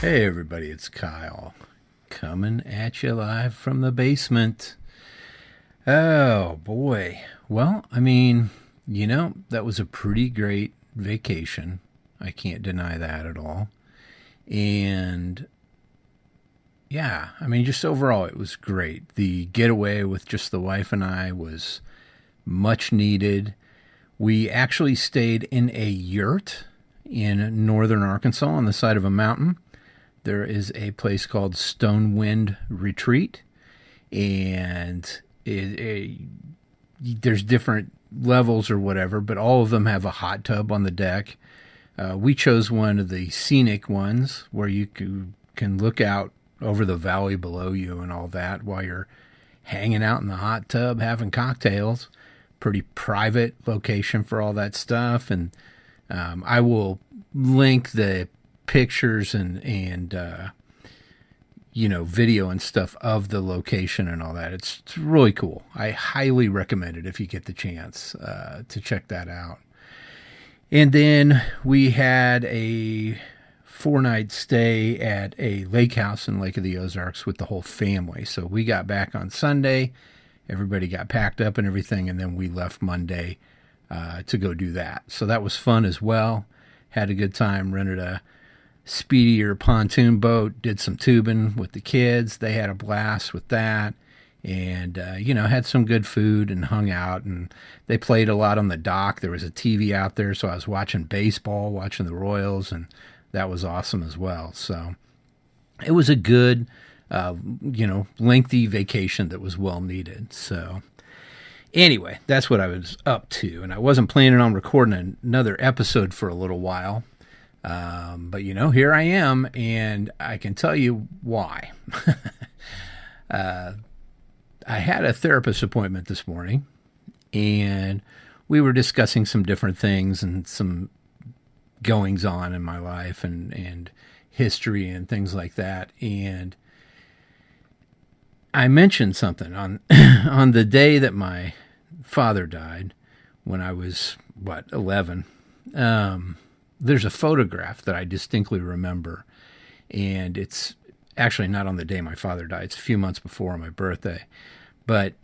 Hey everybody, it's Kyle, coming at you live from the basement. Oh boy. Well, that was a pretty great vacation. I can't deny that at all. And yeah, just overall it was great. The getaway with just the wife and I was much needed. We actually stayed in a yurt in northern Arkansas on the side of a mountain. There is a place called Stonewind Retreat, and there's different levels or whatever, but all of them have a hot tub on the deck. We chose one of the scenic ones where you can look out over the valley below you and all that while you're hanging out in the hot tub having cocktails. Pretty private location for all that stuff, and I will link the pictures and video and stuff of the location and all that. It's really cool. I highly recommend it if you get the chance to check that out. And then we had a 4-night stay at a lake house in Lake of the Ozarks with the whole family. So we got back on Sunday, everybody got packed up and everything, and then we left Monday to go do that. So that was fun as well. Had a good time, rented a speedier pontoon boat, did some tubing with the kids. They had a blast with that, and had some good food and hung out, and they played a lot on the dock. There was a TV out there, so I was watching baseball, watching the Royals, and that was awesome as well. So it was a good lengthy vacation that was well needed. So anyway, that's what I was up to, and I wasn't planning on recording another episode for a little while. But here I am, and I can tell you why. I had a therapist appointment this morning, and we were discussing some different things and some goings on in my life and history and things like that. And I mentioned something on, on the day that my father died when I was, 11, there's a photograph that I distinctly remember, and it's actually not on the day my father died. It's a few months before my birthday, but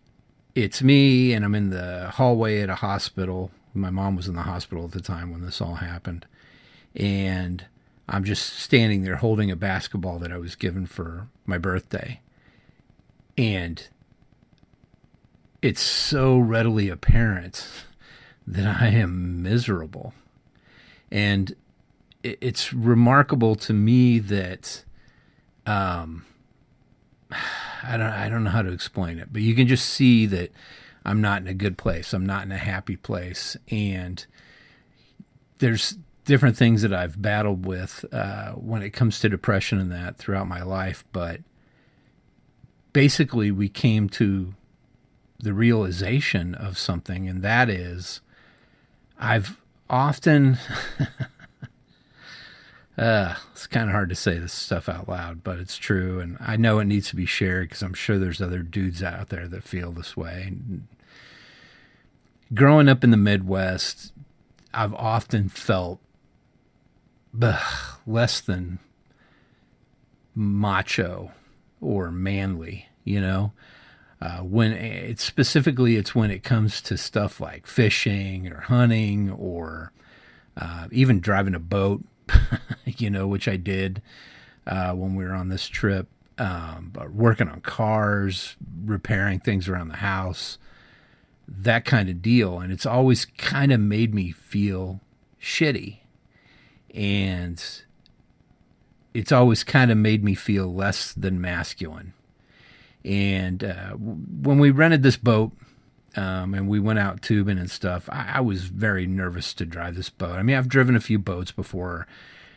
it's me, and I'm in the hallway at a hospital. My mom was in the hospital at the time when this all happened, and I'm just standing there holding a basketball that I was given for my birthday, and it's so readily apparent that I am miserable. And it's remarkable to me that I don't know how to explain it, but you can just see that I'm not in a good place. I'm not in a happy place. And there's different things that I've battled with when it comes to depression and that throughout my life. But basically we came to the realization of something, and that is I've often, it's kind of hard to say this stuff out loud, but it's true. And I know it needs to be shared because I'm sure there's other dudes out there that feel this way. Growing up in the Midwest, I've often felt less than macho or manly, when it's when it comes to stuff like fishing or hunting or even driving a boat, which I did when we were on this trip, but working on cars, repairing things around the house, that kind of deal. And it's always kind of made me feel shitty. And it's always kind of made me feel less than masculine. And when we rented this boat and we went out tubing and stuff, I was very nervous to drive this boat. I've driven a few boats before,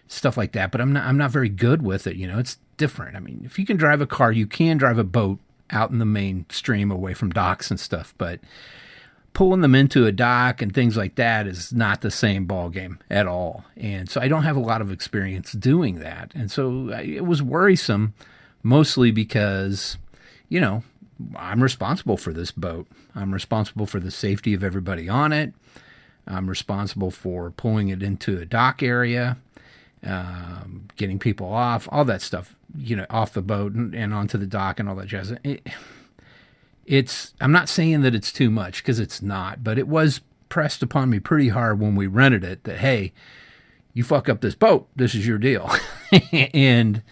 stuff like that, but I'm not very good with it. It's different. If you can drive a car, you can drive a boat out in the main stream away from docks and stuff, but pulling them into a dock and things like that is not the same ball game at all. And so I don't have a lot of experience doing that. And so it was worrisome, mostly because, I'm responsible for this boat. I'm responsible for the safety of everybody on it. I'm responsible for pulling it into a dock area, getting people off, all that stuff, off the boat and onto the dock and all that jazz. I'm not saying that it's too much, because it's not, but it was pressed upon me pretty hard when we rented it that, hey, you fuck up this boat, this is your deal. And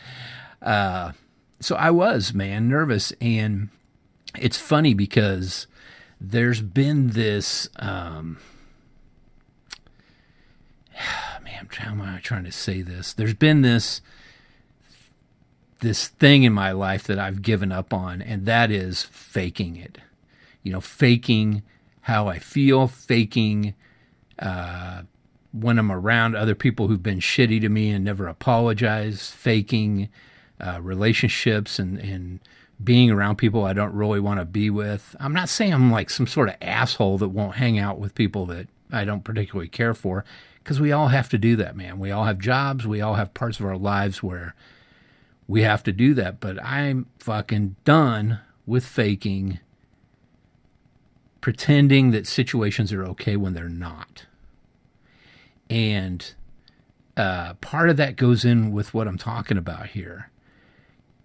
so I was, man, nervous. And it's funny because there's been this, man, how am I trying to say this? There's been this thing in my life that I've given up on, and that is faking it. Faking how I feel, faking when I'm around other people who've been shitty to me and never apologize, faking relationships and being around people I don't really want to be with. I'm not saying I'm like some sort of asshole that won't hang out with people that I don't particularly care for, because we all have to do that, man. We all have jobs. We all have parts of our lives where we have to do that. But I'm fucking done with faking, pretending that situations are okay when they're not. And part of that goes in with what I'm talking about here.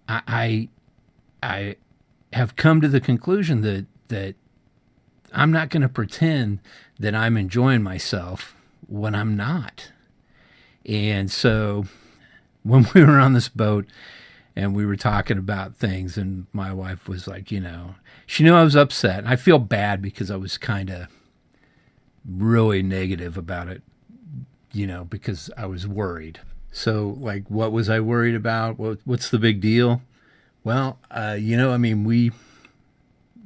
I have come to the conclusion that I'm not going to pretend that I'm enjoying myself when I'm not. And so when we were on this boat and we were talking about things, and my wife was like, she knew I was upset. And I feel bad because I was kind of really negative about it, because I was worried. So, like, what was I worried about? What's the big deal? Well, my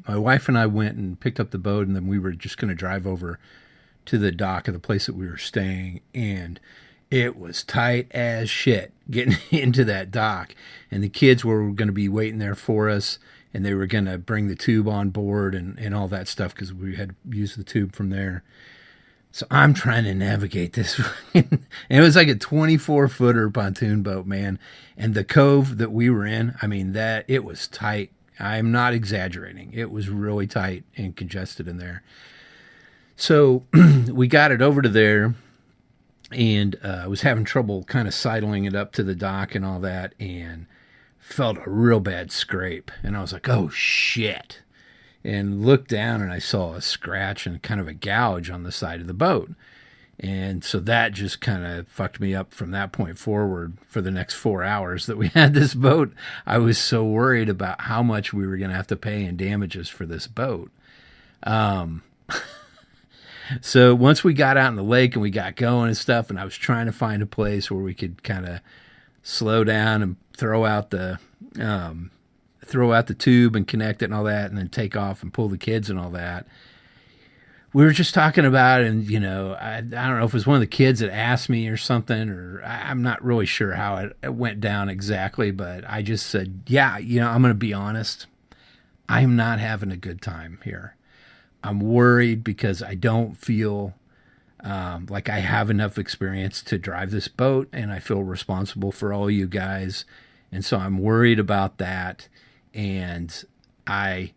wife and I went and picked up the boat, and then we were just going to drive over to the dock of the place that we were staying, and it was tight as shit getting into that dock. And the kids were going to be waiting there for us, and they were going to bring the tube on board and all that stuff, because we had used the tube from there. So I'm trying to navigate this. And it was like a 24-footer pontoon boat, man. And the cove that we were in, it was tight. I'm not exaggerating. It was really tight and congested in there. So we got it over to there, and I was having trouble kind of sidling it up to the dock and all that, and felt a real bad scrape. And I was like, oh, shit. And looked down, and I saw a scratch and kind of a gouge on the side of the boat. And so that just kind of fucked me up from that point forward for the next 4 hours that we had this boat. I was so worried about how much we were going to have to pay in damages for this boat. So once we got out in the lake and we got going and stuff, and I was trying to find a place where we could kind of slow down and throw out the tube and connect it and all that, and then take off and pull the kids and all that. We were just talking about it, and, I don't know if it was one of the kids that asked me or something, or I'm not really sure how it went down exactly, but I just said, yeah, I'm going to be honest. I'm not having a good time here. I'm worried because I don't feel like I have enough experience to drive this boat, and I feel responsible for all you guys. And so I'm worried about that, and I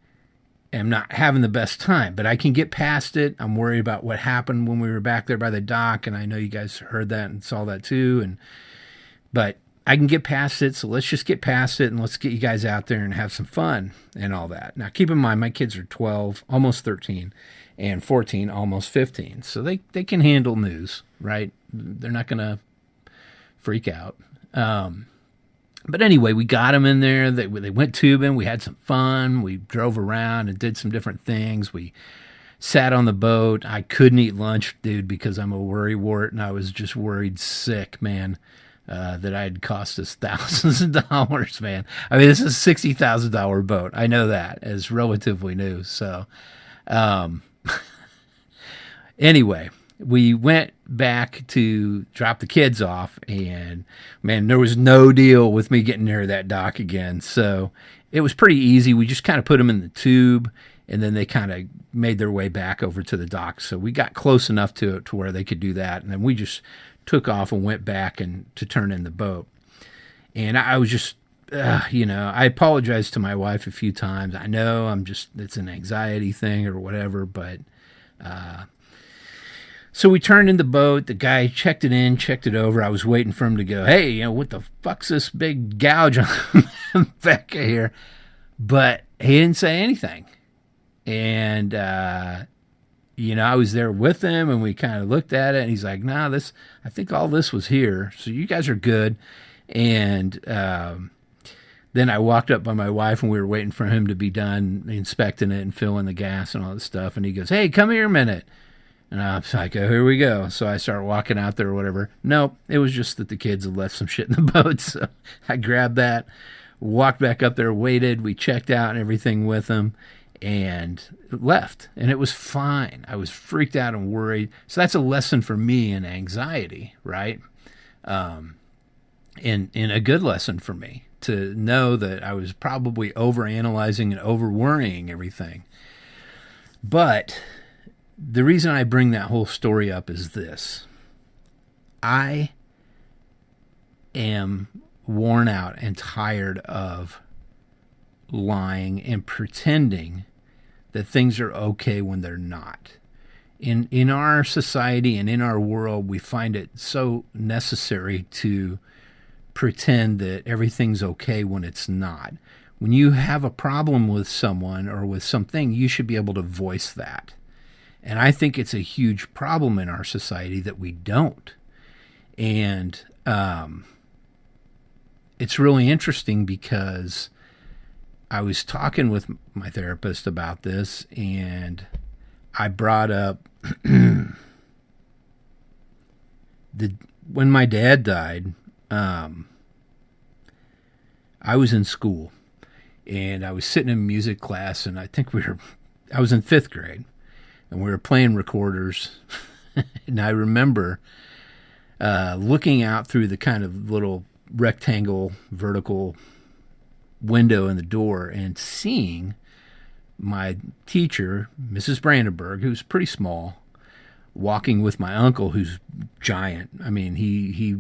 am not having the best time, but I can get past it. I'm worried about what happened when we were back there by the dock, and I know you guys heard that and saw that too. But I can get past it, so let's just get past it, and let's get you guys out there and have some fun and all that. Now, keep in mind, my kids are 12, almost 13, and 14, almost 15, so they can handle news, right? They're not going to freak out. But anyway, we got them in there. They went tubing. We had some fun. We drove around and did some different things. We sat on the boat. I couldn't eat lunch, dude, because I'm a worrywart, and I was just worried sick, man. That I'd cost us thousands of dollars, man. This is a $60,000 boat. I know that as relatively new. So, anyway, we went back to drop the kids off, and man, there was no deal with me getting near that dock again. So it was pretty easy. We just kind of put them in the tube, and then they kind of made their way back over to the dock. So we got close enough to it to where they could do that. And then we just took off and went back and to turn in the boat. And I was just I apologized to my wife a few times. I know it's an anxiety thing or whatever, but so we turned in the boat. The guy checked it in, checked it over. I was waiting for him to go, hey, what the fuck's this big gouge on the back of here? But he didn't say anything. And, I was there with him, and we kind of looked at it, and he's like, nah, I think all this was here, so you guys are good. And then I walked up by my wife, and we were waiting for him to be done inspecting it and filling the gas and all this stuff. And he goes, hey, come here a minute. And I was like, oh, here we go. So I started walking out there or whatever. Nope, it was just that the kids had left some shit in the boat. So I grabbed that, walked back up there, waited. We checked out and everything with them and left. And it was fine. I was freaked out and worried. So that's a lesson for me in anxiety, right? And a good lesson for me to know that I was probably overanalyzing and over-worrying everything. But the reason I bring that whole story up is this. I am worn out and tired of lying and pretending that things are okay when they're not. In our society and in our world, we find it so necessary to pretend that everything's okay when it's not. When you have a problem with someone or with something, you should be able to voice that. And I think it's a huge problem in our society that we don't. And it's really interesting because I was talking with my therapist about this, and I brought up when my dad died, I was in school, and I was sitting in music class, and I was in 5th grade, and we were playing recorders, and I remember looking out through the kind of little rectangle vertical window in the door and seeing my teacher, Mrs. Brandenburg, who's pretty small, walking with my uncle, who's giant. I mean, he's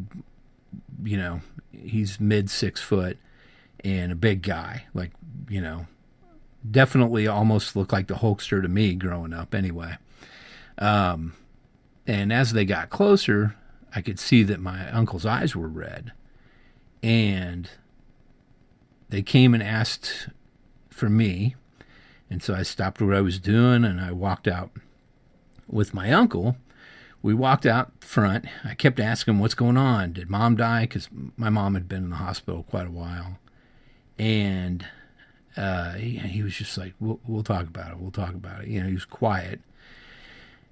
mid 6 foot and a big guy, definitely almost looked like the Hulkster to me growing up anyway. And as they got closer, I could see that my uncle's eyes were red. And they came and asked for me. And so I stopped what I was doing and I walked out with my uncle. We walked out front. I kept asking him, what's going on? Did Mom die? Because my mom had been in the hospital quite a while. And he was just like, we'll talk about it. We'll talk about it. He was quiet.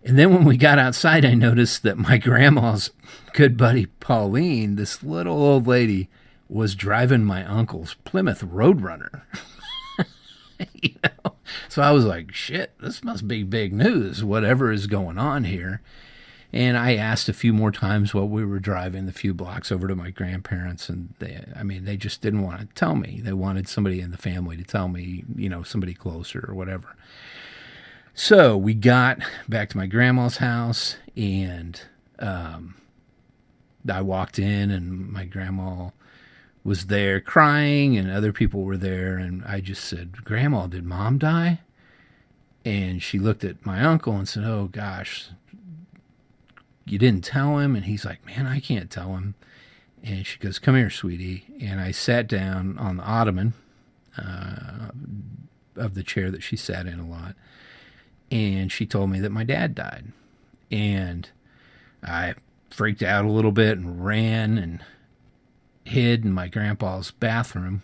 And then when we got outside, I noticed that my grandma's good buddy, Pauline, this little old lady, was driving my uncle's Plymouth Roadrunner. So I was like, shit, this must be big news, whatever is going on here. And I asked a few more times while we were driving the few blocks over to my grandparents, and they just didn't want to tell me. They wanted somebody in the family to tell me, somebody closer or whatever. So we got back to my grandma's house, and I walked in, and my grandma was there crying, and other people were there, and I just said, Grandma, did Mom die? And she looked at my uncle and said, oh, gosh, you didn't tell him? And he's like, man, I can't tell him. And she goes, come here, sweetie. And I sat down on the ottoman of the chair that she sat in a lot. And she told me that my dad died. And I freaked out a little bit and ran and hid in my grandpa's bathroom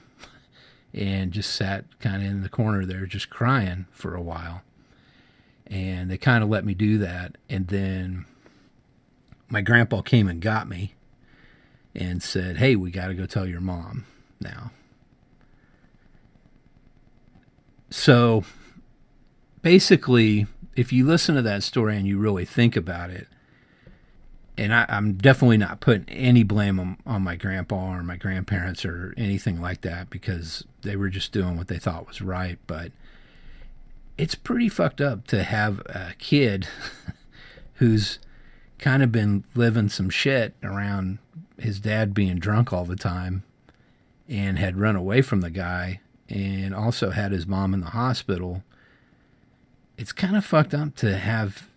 and just sat kind of in the corner there just crying for a while. And they kind of let me do that. And then my grandpa came and got me and said, hey, we got to go tell your mom now. So basically, if you listen to that story and you really think about it, and I'm definitely not putting any blame on my grandpa or my grandparents or anything like that, because they were just doing what they thought was right. But it's pretty fucked up to have a kid who's kind of been living some shit around his dad being drunk all the time and had run away from the guy and also had his mom in the hospital. It's kind of fucked up to have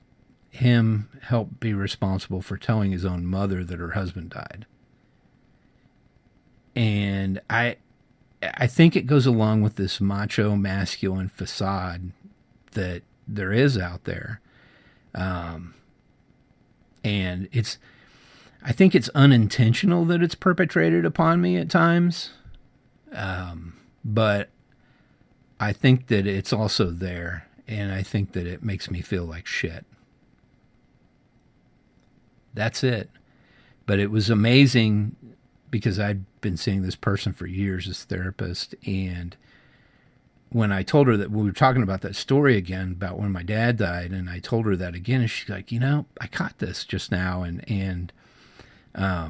him help be responsible for telling his own mother that her husband died. And I think it goes along with this macho masculine facade that there is out there. And I think it's unintentional that it's perpetrated upon me at times. But I think that it's also there, and I think that it makes me feel like shit. That's it. But it was amazing because I'd been seeing this person for years, this therapist, and when I told her that we were talking about that story again about when my dad died, and I told her that again, and she's like, I caught this just now, and I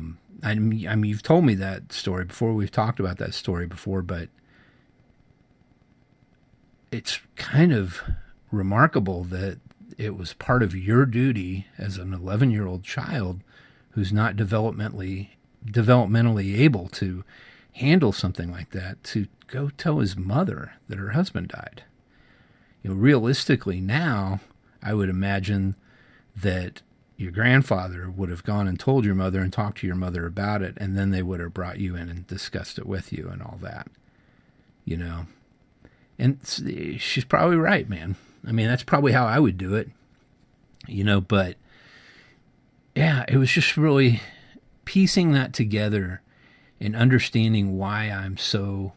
mean, you've told me that story before. We've talked about that story before, but it's kind of remarkable that it was part of your duty as an 11-year-old child who's not developmentally able to handle something like that to go tell his mother that her husband died. Realistically now, I would imagine that your grandfather would have gone and told your mother and talked to your mother about it, and then they would have brought you in and discussed it with you and all that, And she's probably right, man. I mean, that's probably how I would do it, but yeah, it was just really piecing that together and understanding why I'm so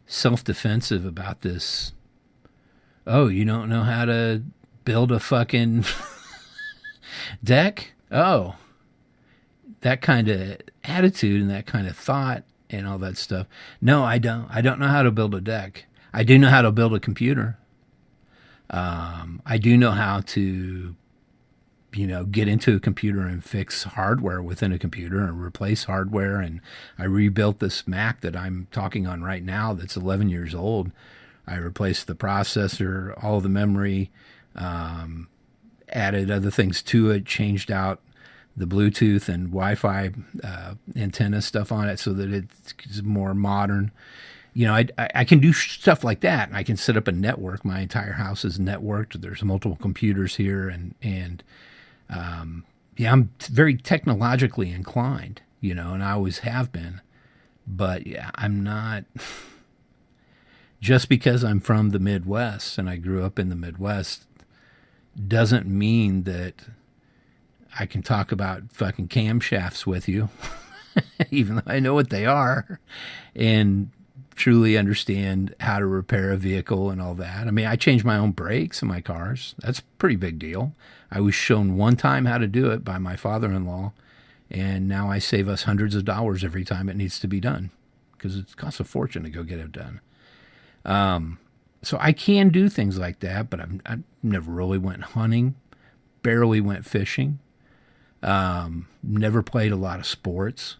self-defensive about this. Oh, you don't know how to build a fucking deck? Oh, that kind of attitude and that kind of thought and all that stuff. No, I don't. I don't know how to build a deck. I do know how to build a computer. I do know how to, get into a computer and fix hardware within a computer and replace hardware. And I rebuilt this Mac that I'm talking on right now that's 11 years old. I replaced the processor, all the memory, added other things to it, changed out the Bluetooth and Wi-Fi antenna stuff on it so that it's more modern. I can do stuff like that. I can set up a network. My entire house is networked. There's multiple computers here, and I'm very technologically inclined, and I always have been. But yeah, I'm not. Just because I'm from the Midwest and I grew up in the Midwest doesn't mean that I can talk about fucking camshafts with you, even though I know what they are, and truly understand how to repair a vehicle and all that. I mean, I change my own brakes in my cars. That's a pretty big deal. I was shown one time how to do it by my father-in-law, and now I save us hundreds of dollars every time it needs to be done because it costs a fortune to go get it done. So I can do things like that, but I never really went hunting, barely went fishing, never played a lot of sports.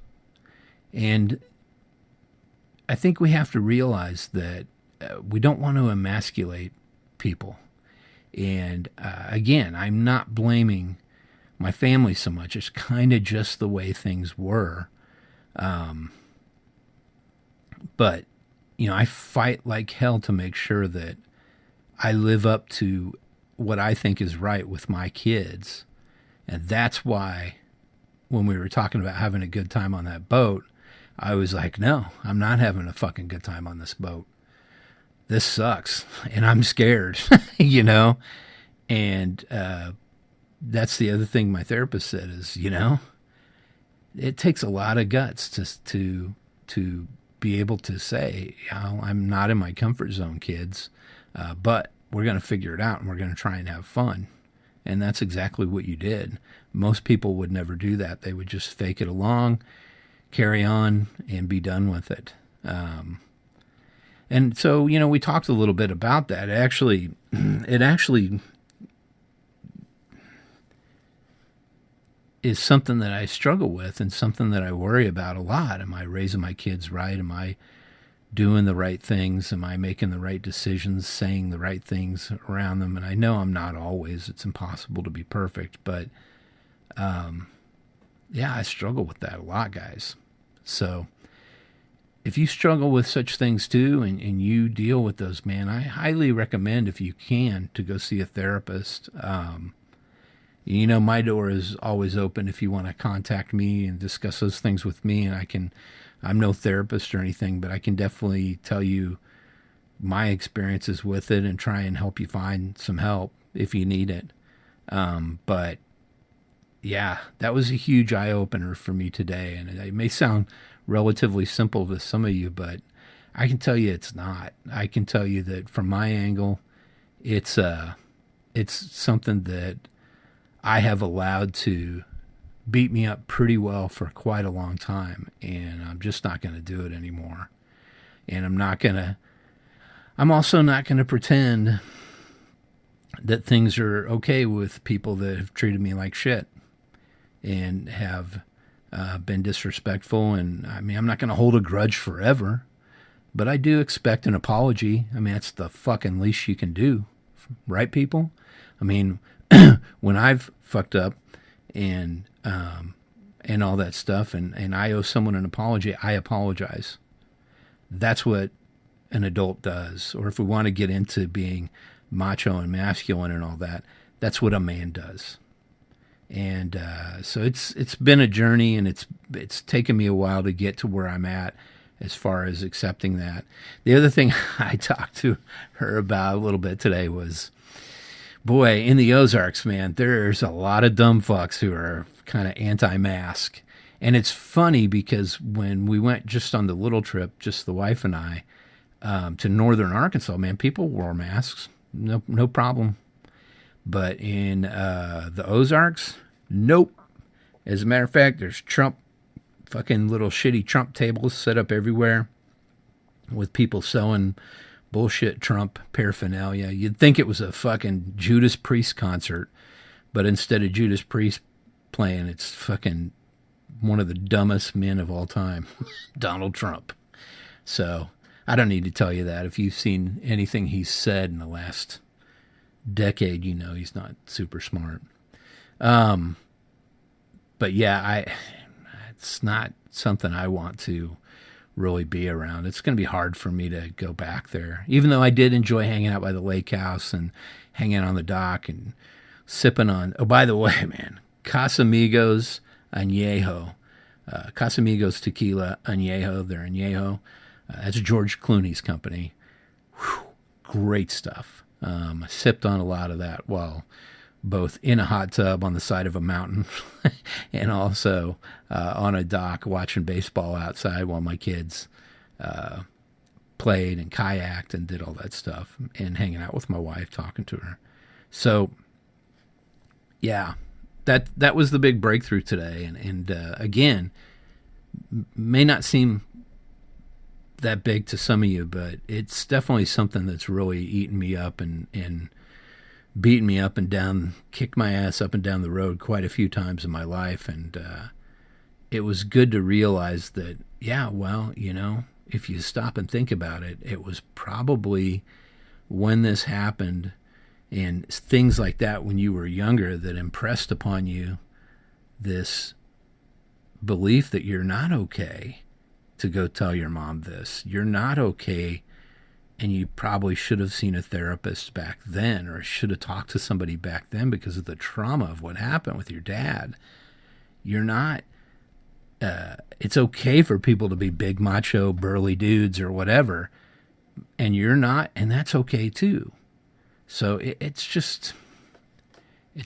And I think we have to realize that we don't want to emasculate people. And again, I'm not blaming my family so much. It's kind of just the way things were. But I fight like hell to make sure that I live up to what I think is right with my kids. And that's why when we were talking about having a good time on that boat, I was like, no, I'm not having a fucking good time on this boat. This sucks. And I'm scared, And that's the other thing my therapist said is, it takes a lot of guts to be able to say, I'm not in my comfort zone, kids, but we're going to figure it out and we're going to try and have fun. And that's exactly what you did. Most people would never do that. They would just fake it along, carry on, and be done with it. And so, we talked a little bit about that. It actually is something that I struggle with and something that I worry about a lot. Am I raising my kids right? Am I doing the right things? Am I making the right decisions, saying the right things around them? And I know I'm not always. It's impossible to be perfect. But, I struggle with that a lot, guys. So if you struggle with such things too, and you deal with those, man, I highly recommend, if you can, to go see a therapist. My door is always open if you want to contact me and discuss those things with me. And I'm no therapist or anything, but I can definitely tell you my experiences with it and try and help you find some help if you need it. But yeah, that was a huge eye opener for me today. And it may sound relatively simple to some of you, but I can tell you it's not. I can tell you that from my angle, it's something that I have allowed to beat me up pretty well for quite a long time, and I'm just not going to do it anymore. And I'm also not going to pretend that things are okay with people that have treated me like shit and have been disrespectful. And I mean, I'm not going to hold a grudge forever, but I do expect an apology. I mean, that's the fucking least you can do, right, people? I mean, when I've fucked up and all that stuff, and I owe someone an apology, I apologize. That's what an adult does. Or if we want to get into being macho and masculine and all that, that's what a man does. And so it's been a journey, and it's taken me a while to get to where I'm at as far as accepting that. The other thing I talked to her about a little bit today was, boy, in the Ozarks, man, there's a lot of dumb fucks who are kind of anti-mask. And it's funny because when we went just on the little trip, just the wife and I, to northern Arkansas, man, people wore masks. No problem. But in the Ozarks, nope. As a matter of fact, there's fucking little shitty Trump tables set up everywhere with people selling bullshit Trump paraphernalia. You'd think it was a fucking Judas Priest concert, but instead of Judas Priest playing, it's fucking one of the dumbest men of all time, Donald Trump. So I don't need to tell you that. If you've seen anything he's said in the last decade, you know he's not super smart. But yeah, it's not something I want to really be around. It's going to be hard for me to go back there, even though I did enjoy hanging out by the lake house and hanging on the dock and sipping on, oh, by the way, man, Casamigos Añejo, Casamigos Tequila Añejo, they're Añejo. That's George Clooney's company. Whew, great stuff. I sipped on a lot of that while both in a hot tub on the side of a mountain and also on a dock watching baseball outside while my kids played and kayaked and did all that stuff, and hanging out with my wife, talking to her. So, yeah, that was the big breakthrough today. And again, may not seem that big to some of you, but it's definitely something that's really eaten me up and beaten me up and down, kicked my ass up and down the road quite a few times in my life. And it was good to realize that, yeah, well, you know, if you stop and think about it, it was probably when this happened and things like that when you were younger that impressed upon you this belief that you're not okay to go tell your mom this. You're not okay, and you probably should have seen a therapist back then, or should have talked to somebody back then because of the trauma of what happened with your dad. You're not, it's okay for people to be big, macho, burly dudes or whatever, and you're not, and that's okay too. So it's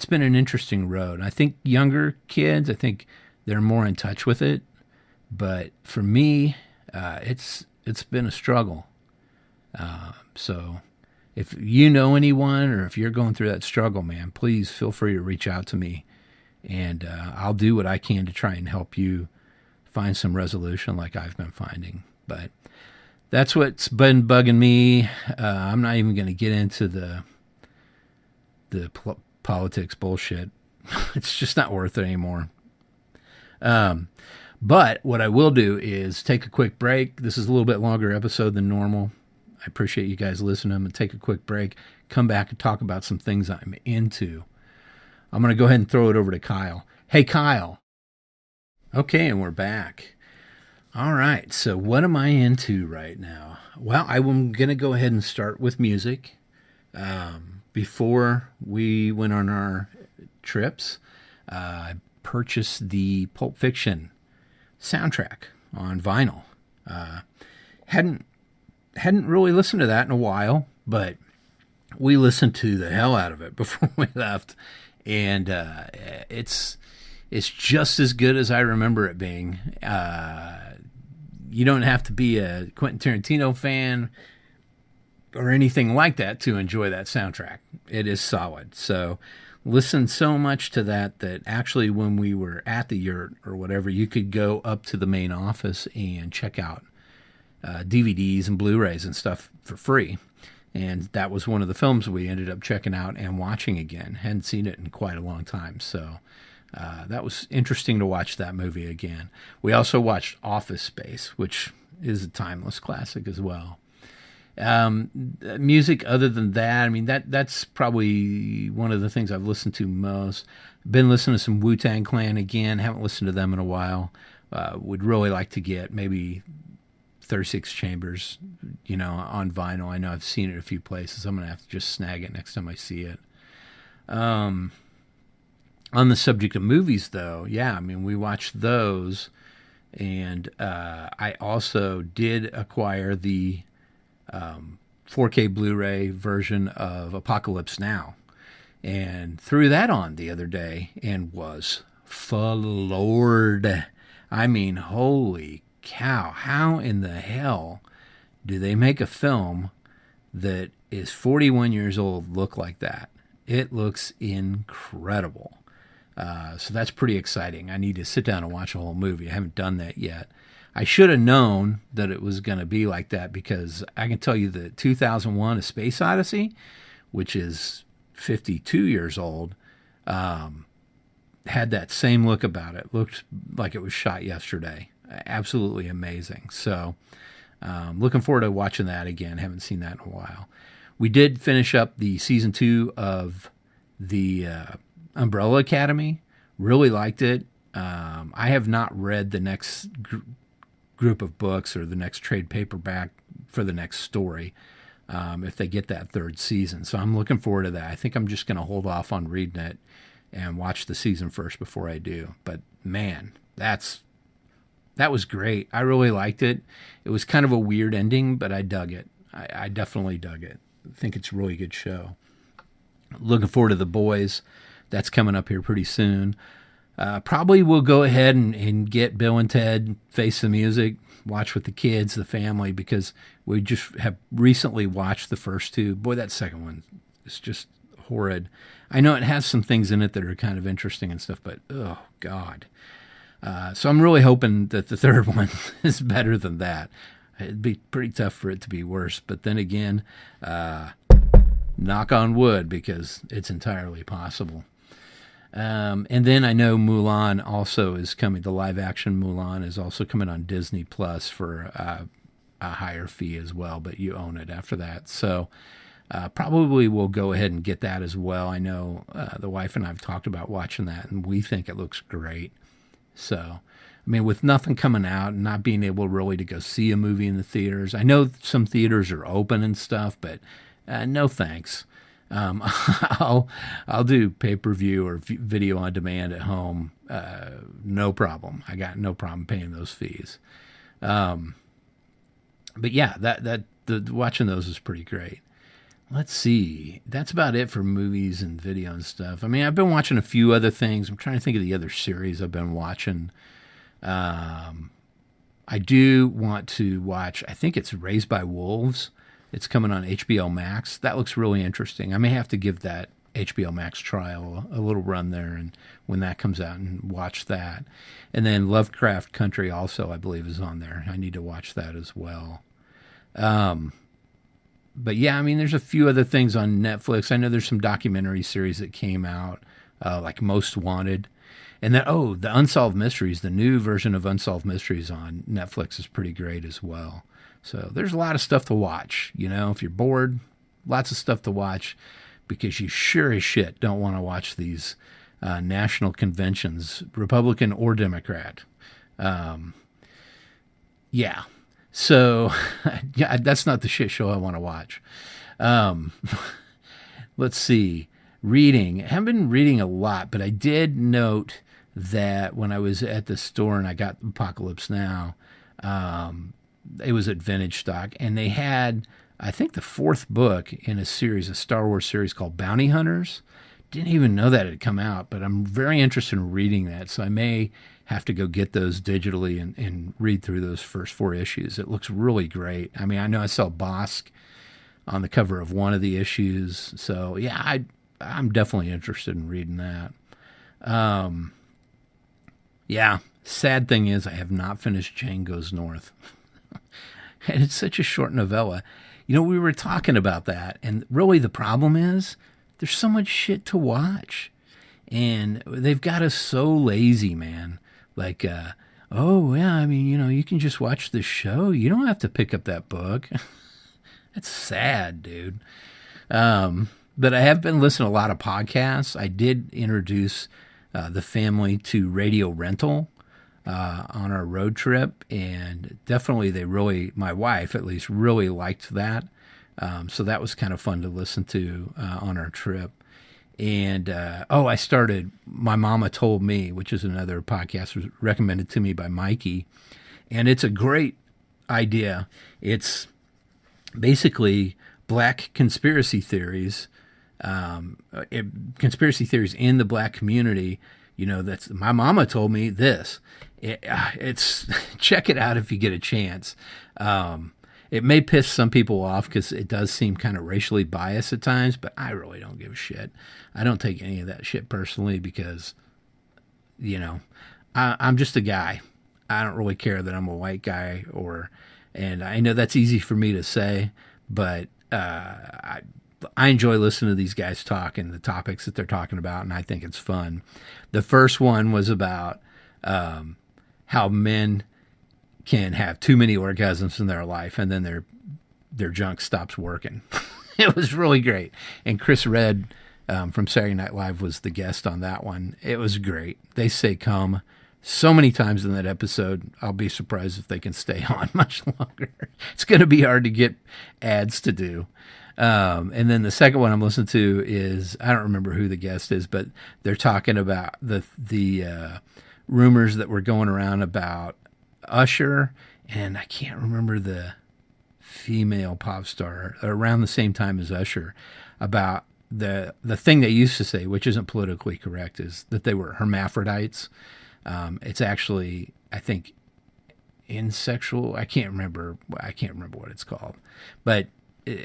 been an interesting road. I think younger kids, I think they're more in touch with it. But for me, it's been a struggle. So if you know anyone, or if you're going through that struggle, man, please feel free to reach out to me, and I'll do what I can to try and help you find some resolution like I've been finding. But that's what's been bugging me. I'm not even going to get into the politics bullshit. It's just not worth it anymore. But what I will do is take a quick break. This is a little bit longer episode than normal. I appreciate you guys listening. I'm going to take a quick break, come back and talk about some things I'm into. I'm going to go ahead and throw it over to Kyle. Hey, Kyle. Okay, and we're back. All right. So, what am I into right now? Well, I'm going to go ahead and start with music. Before we went on our trips, I purchased the Pulp Fiction soundtrack on vinyl. Uh, hadn't hadn't really listened to that in a while, but we listened to the hell out of it before we left, and it's just as good as I remember it being. You don't have to be a Quentin Tarantino fan or anything like that to enjoy that soundtrack. It is solid. So listened so much to that that actually when we were at the yurt or whatever, you could go up to the main office and check out DVDs and Blu-rays and stuff for free. And that was one of the films we ended up checking out and watching again. Hadn't seen it in quite a long time. So that was interesting to watch that movie again. We also watched Office Space, which is a timeless classic as well. Music other than that, I mean, that's probably one of the things I've listened to most. Been listening to some Wu-Tang Clan again. Haven't listened to them in a while. Would really like to get maybe 36 Chambers, on vinyl. I know I've seen it a few places. I'm going to have to just snag it next time I see it. On the subject of movies, though, yeah, I mean, we watched those. And I also did acquire the 4K Blu-ray version of Apocalypse Now, and threw that on the other day and was floored. I mean, holy cow, how in the hell do they make a film that is 41 years old look like that? It looks incredible. So that's pretty exciting. I need to sit down and watch a whole movie. I haven't done that yet. I should have known that it was going to be like that, because I can tell you that 2001 A Space Odyssey, which is 52 years old, had that same look about it. Looked like it was shot yesterday. Absolutely amazing. So looking forward to watching that again. Haven't seen that in a while. We did finish up the season 2 of the Umbrella Academy. Really liked it. I have not read the next group of books or the next trade paperback for the next story, if they get that third season. So I'm looking forward to that. I think I'm just going to hold off on reading it and watch the season first before I do. But man, that was great. I really liked it. It was kind of a weird ending, but I dug it. I definitely dug it. I think it's a really good show. Looking forward to The Boys. That's coming up here pretty soon. Probably we'll go ahead and get Bill and Ted Face the Music, watch with the kids, the family, because we just have recently watched the first two. Boy, that second one is just horrid. I know it has some things in it that are kind of interesting and stuff, but oh, God. So I'm really hoping that the third one is better than that. It'd be pretty tough for it to be worse. But then again, knock on wood, because it's entirely possible. And then I know Mulan also is coming. The live action Mulan is also coming on Disney Plus for a higher fee as well, but you own it after that. So probably we'll go ahead and get that as well. I know the wife and I have talked about watching that, and we think it looks great. So, I mean, with nothing coming out and not being able really to go see a movie in the theaters, I know some theaters are open and stuff, but no thanks. I'll do pay-per-view or video on demand at home. No problem. I got no problem paying those fees. But yeah, the watching those is pretty great. Let's see. That's about it for movies and video and stuff. I mean, I've been watching a few other things. I'm trying to think of the other series I've been watching. I do want to watch, I think it's Raised by Wolves. It's coming on HBO Max. That looks really interesting. I may have to give that HBO Max trial a little run there, and when that comes out, and watch that. And then Lovecraft Country also, I believe, is on there. I need to watch that as well. But yeah, I mean, there's a few other things on Netflix. I know there's some documentary series that came out, like Most Wanted. And then, the Unsolved Mysteries, the new version of Unsolved Mysteries on Netflix is pretty great as well. So there's a lot of stuff to watch. If you're bored, lots of stuff to watch, because you sure as shit don't want to watch these national conventions, Republican or Democrat. Yeah. So yeah, that's not the shit show I want to watch. Um, let's see. Reading. I haven't been reading a lot, but I did note that when I was at the store and I got Apocalypse Now, it was at Vintage Stock, and they had, I think, the fourth book in a series, a Star Wars series called Bounty Hunters. Didn't even know that had come out, but I'm very interested in reading that, so I may have to go get those digitally and read through those first four issues. It looks really great. I mean, I know I saw Bosk on the cover of one of the issues, so yeah, I'm definitely interested in reading that. Yeah, sad thing is I have not finished Jane Goes North. And it's such a short novella. You know, we were talking about that, and really the problem is there's so much shit to watch. And they've got us so lazy, man. Like, oh, yeah, I mean, you know, you can just watch the show. You don't have to pick up that book. That's sad, dude. But I have been listening to a lot of podcasts. I did introduce the family to Radio Rental on our road trip, and definitely they really, my wife at least, really liked that. So that was kind of fun to listen to on our trip. And, I started My Mama Told Me, which is another podcast was recommended to me by Mikey. And it's a great idea. It's basically black conspiracy theories, conspiracy theories in the black community. You know, that's My Mama Told Me This. It's check it out if you get a chance. It may piss some people off because it does seem kind of racially biased at times, but I really don't give a shit. I don't take any of that shit personally because, you know, I'm just a guy. I don't really care that I'm a white guy and I know that's easy for me to say, but I enjoy listening to these guys talk and the topics that they're talking about, and I think it's fun. The first one was about how men can have too many orgasms in their life and then their junk stops working. It was really great. And Chris Redd from Saturday Night Live was the guest on that one. It was great. They say come so many times in that episode. I'll be surprised if they can stay on much longer. It's going to be hard to get ads to do. And then the second one I'm listening to is, I don't remember who the guest is, but they're talking about the rumors that were going around about Usher, and I can't remember the female pop star around the same time as Usher, about the thing they used to say, which isn't politically correct, is that they were hermaphrodites. It's actually, I think, insexual. I can't remember what it's called, but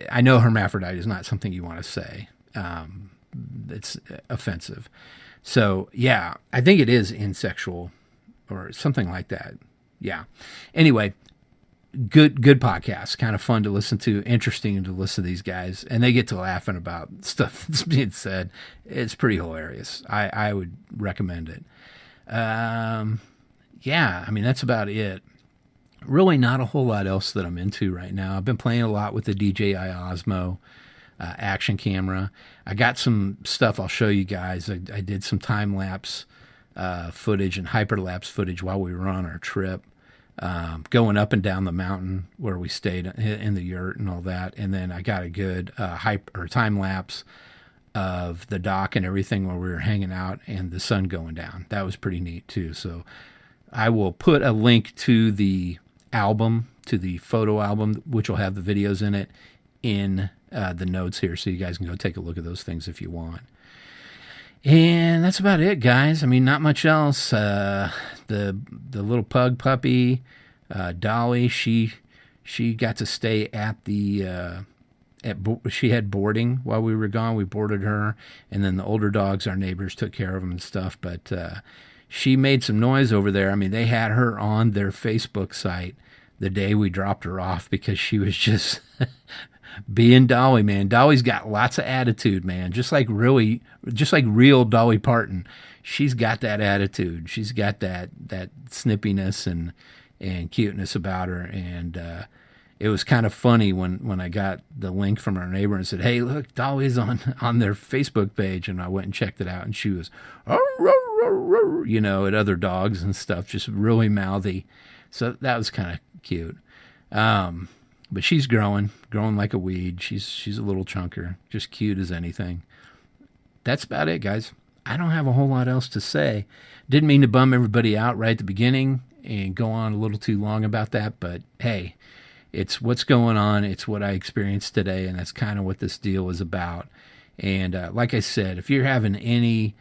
I know hermaphrodite is not something you want to say. It's offensive. So yeah, I think it is insexual or something like that. Yeah. Anyway, good podcast. Kind of fun to listen to. Interesting to listen to these guys, and they get to laughing about stuff that's being said. It's pretty hilarious. I would recommend it. Yeah. I mean, that's about it. Really, not a whole lot else that I'm into right now. I've been playing a lot with the DJI Osmo action camera. I got some stuff I'll show you guys. I did some time lapse footage and hyperlapse footage while we were on our trip. Going up and down the mountain where we stayed in the yurt and all that. And then I got a good time lapse of the dock and everything while we were hanging out and the sun going down. That was pretty neat too. So I will put a link to the album, to the photo album, which will have the videos in it, in the notes here. So you guys can go take a look at those things if you want. And that's about it, guys. I mean, not much else. The little pug puppy, Dolly, she got to stay at the she had boarding while we were gone. We boarded her, and then the older dogs, our neighbors, took care of them and stuff. But she made some noise over there. I mean, they had her on their Facebook site the day we dropped her off because she was just being Dolly, man. Dolly's got lots of attitude, man. Just like real Dolly Parton. She's got that attitude. She's got that snippiness and cuteness about her. And it was kind of funny when I got the link from our neighbor and said, "Hey, look, Dolly's on their Facebook page." And I went and checked it out, and she was, you know, at other dogs and stuff, just really mouthy. So that was kind of cute. But she's growing like a weed. She's a little chunker, just cute as anything. That's about it, guys. I don't have a whole lot else to say. Didn't mean to bum everybody out right at the beginning and go on a little too long about that, but hey, it's what's going on. It's what I experienced today, and that's kind of what this deal is about. And like I said, if you're having any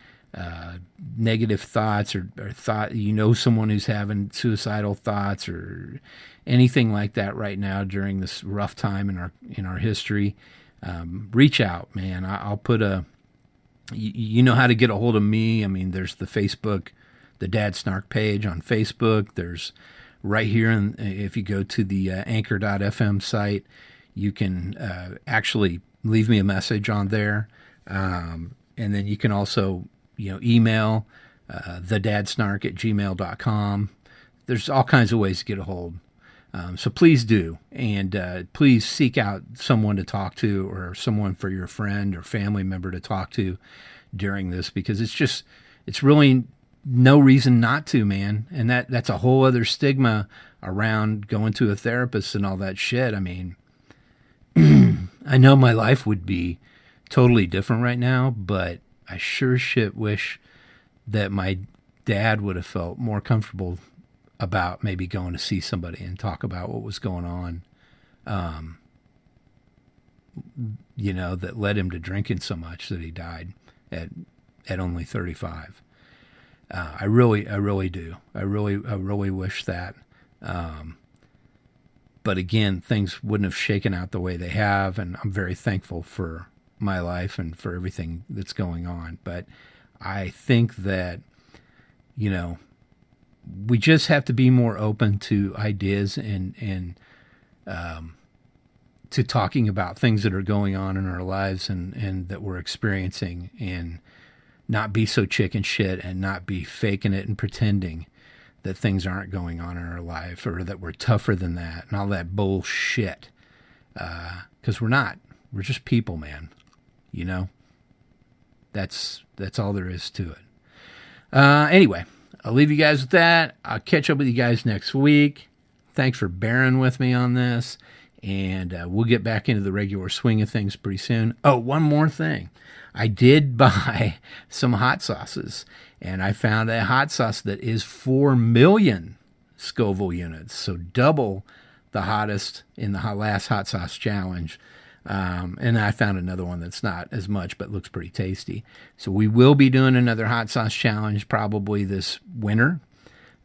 negative thoughts or thought, someone who's having suicidal thoughts or anything like that right now during this rough time in our history, reach out, man. I'll put you know how to get a hold of me. I mean, there's the Facebook, the Dad Snark page on Facebook. There's right here, and if you go to the anchor.fm site, you can actually leave me a message on there. And then you can also, email thedadsnark@gmail.com. There's all kinds of ways to get a hold. So please do. And please seek out someone to talk to or someone for your friend or family member to talk to during this, because it's really no reason not to, man. And that's a whole other stigma around going to a therapist and all that shit. I mean, I know my life would be totally different right now, but I sure shit wish that my dad would have felt more comfortable about maybe going to see somebody and talk about what was going on, that led him to drinking so much that he died at only 35. I really do. I really wish that. But again, things wouldn't have shaken out the way they have, and I'm very thankful for my life and for everything that's going on. But I think that, we just have to be more open to ideas and to talking about things that are going on in our lives and that we're experiencing, and not be so chicken shit and not be faking it and pretending that things aren't going on in our life or that we're tougher than that and all that bullshit. 'Cause we're not. We're just people, man. That's all there is to it. Anyway, I'll leave you guys with that. I'll catch up with you guys next week. Thanks for bearing with me on this. And we'll get back into the regular swing of things pretty soon. Oh, one more thing. I did buy some hot sauces, and I found a hot sauce that is 4 million Scoville units, so double the hottest in the last hot sauce challenge. And I found another one that's not as much, but looks pretty tasty. So we will be doing another hot sauce challenge probably this winter.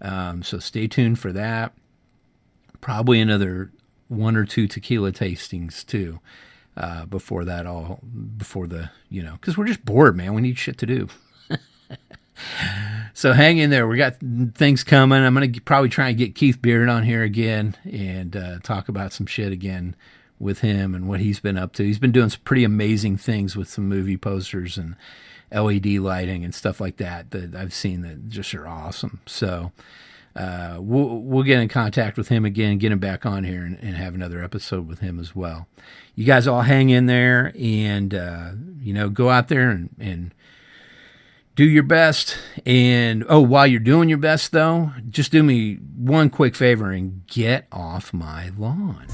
So stay tuned for that. Probably another 1 or 2 tequila tastings too, before because we're just bored, man. We need shit to do. So hang in there. We got things coming. I'm going to probably try and get Keith Beard on here again and talk about some shit again with him and what he's been up to. He's been doing some pretty amazing things with some movie posters and LED lighting and stuff like that I've seen that just are awesome. So we'll get in contact with him again, get him back on here and have another episode with him as well. You guys all hang in there and, go out there and do your best. And, while you're doing your best, though, just do me one quick favor and get off my lawn.